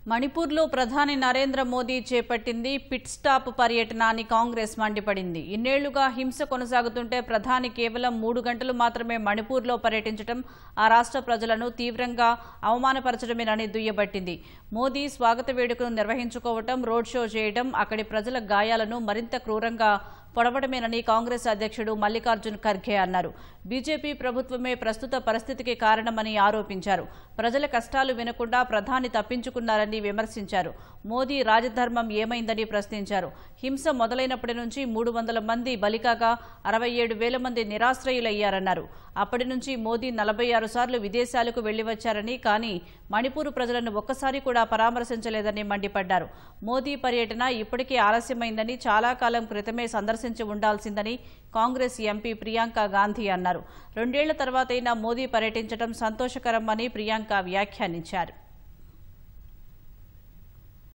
మణిపూర్లో ప్రధాని నరేంద్ర మోదీ చేపట్టింది పిట్ స్టాప్ పర్యటన అని కాంగ్రెస్ మండిపడింది. ఇన్నేళ్లుగా హింస కొనసాగుతుంటే ప్రధాని కేవలం 3 గంటలు మాత్రమే మణిపూర్లో పర్యటించడం ఆ రాష్ట్ర ప్రజలను తీవ్రంగా అవమానపరచడమేనని దుయ్యబట్టింది. మోదీ స్వాగత వేడుకను నిర్వహించుకోవడం, రోడ్ షో చేయడం అక్కడి ప్రజల గాయాలను మరింత క్రూరంగా పొడవడమేనని కాంగ్రెస్ అధ్యక్షుడు మల్లికార్జున్ ఖర్గే అన్నారు. బీజేపీ ప్రభుత్వమే ప్రస్తుత పరిస్థితికి కారణమని ఆరోపించారు. ప్రజల కష్టాలు వినకుండా ప్రధాని తప్పించుకున్నారని విమర్శించారు. మోదీ రాజధర్మం ఏమైందని ప్రశ్నించారు. హింస మొదలైనప్పటి నుంచి 300 మంది బలికాగా 67,000 మంది నిరాశ్రయులయ్యారన్నారు. అప్పటి నుంచి మోదీ 46 సార్లు విదేశాలకు వెళ్లి వచ్చారని, కానీ మణిపూర్ ప్రజలను ఒక్కసారి కూడా పరామర్శించలేదని మండిపడ్డారు. మోదీ పర్యటన ఇప్పటికే ఆలస్యమైందని, చాలా కాలం క్రితమే సందర్శించి ఉండాల్సిందని కాంగ్రెస్ ఎంపీ ప్రియాంక గాంధీ అన్నారు. 2 ఏళ్ల తర్వాతైనా మోదీ పర్యటించడం సంతోషకరం అని ప్రియాంక వ్యాఖ్యానించారు.